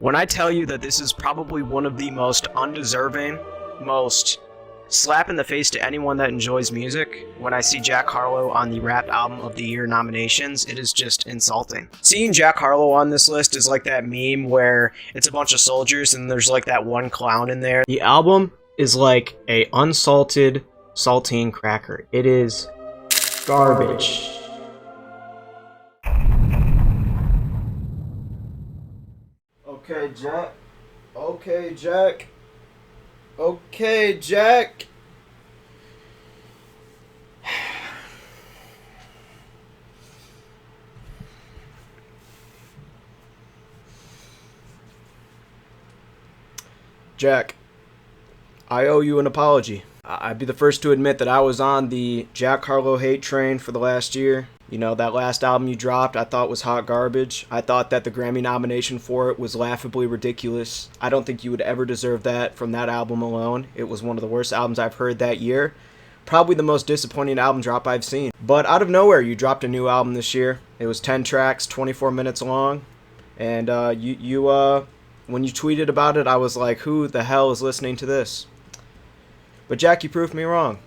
When I tell you that this is probably one of the most undeserving, most slap in the face to anyone that enjoys music, when I see Jack Harlow on the Rap Album of the Year nominations, it is just insulting. Seeing Jack Harlow on this list is like that meme where it's a bunch of soldiers and there's like that one clown in there. The album is like a unsalted saltine cracker. It is garbage. Okay, Jack. Okay, Jack. Okay, Jack. Jack, I owe you an apology. I'd be the first to admit that I was on the Jack Harlow hate train for the last year. You know, that last album you dropped I thought was hot garbage. I thought that the Grammy nomination for it was laughably ridiculous. I don't think you would ever deserve that from that album alone. It was one of the worst albums I've heard that year. Probably the most disappointing album drop I've seen. But out of nowhere, you dropped a new album this year. It was 10 tracks, 24 minutes long. And when you tweeted about it, I was like, who the hell is listening to this? But Jack, you proved me wrong.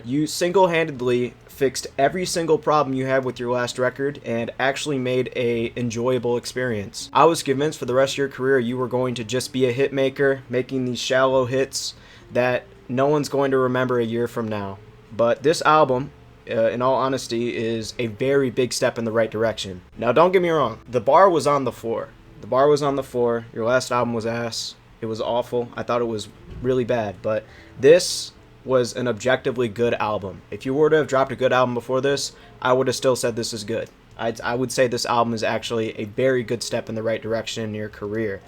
You single-handedly fixed every single problem you had with your last record and actually made a enjoyable experience. I was convinced for the rest of your career you were going to just be a hit maker, making these shallow hits that no one's going to remember a year from now. But this album, in all honesty, is a very big step in the right direction. Now, don't get me wrong. The bar was on the floor. The bar was on the floor. Your last album was ass. It was awful. I thought it was really bad. But this was an objectively good album. If you were to have dropped a good album before this, I would have still said this is good. I would say this album is actually a very good step in the right direction in your career.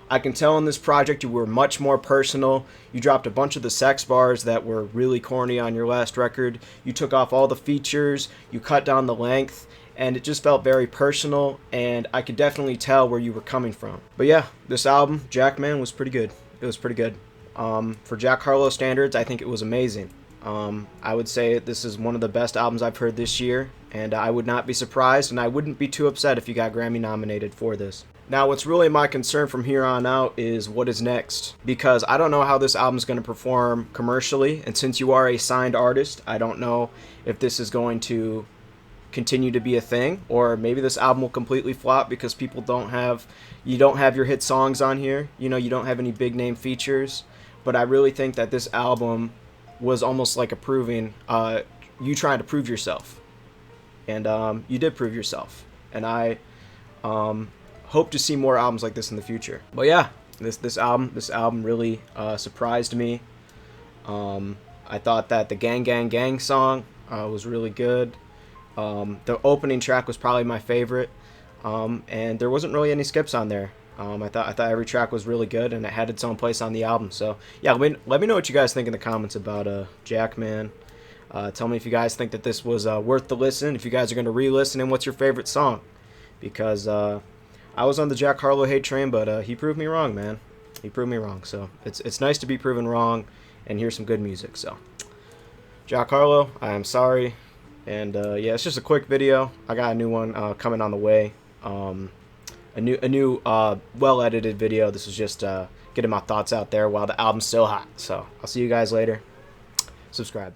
I can tell in this project you were much more personal. You dropped a bunch of the sex bars that were really corny on your last record. You took off all the features. You cut down the length. And it just felt very personal, and I could definitely tell where you were coming from. But yeah, this album, Jackman, was pretty good. It was pretty good. For Jack Harlow standards, I think it was amazing. I would say this is one of the best albums I've heard this year, and I would not be surprised, and I wouldn't be too upset if you got Grammy nominated for this. Now, what's really my concern from here on out is what is next, because I don't know how this album is going to perform commercially, and since you are a signed artist, I don't know if this is going to continue to be a thing, or maybe this album will completely flop because people you don't have your hit songs on here, you don't have any big name features. But I really think that this album was almost like you trying to prove yourself, and you did prove yourself, and I hope to see more albums like this in the future. But yeah, this album really surprised me. I thought that the Gang Gang Gang song was really good. The opening track was probably my favorite, and there wasn't really any skips on there. I thought every track was really good, and it had its own place on the album. So yeah, let me know what you guys think in the comments about Jackman. Tell me if you guys think that this was worth the listen, if you guys are going to re-listen, and what's your favorite song. Because I was on the Jack Harlow hate train, but he proved me wrong, man. He proved me wrong. So it's nice to be proven wrong and hear some good music. So Jack Harlow, I am sorry. And yeah, it's just a quick video. I got a new one coming on the way. A new well-edited video. This is just getting my thoughts out there while the album's still hot. So I'll see you guys later. Subscribe.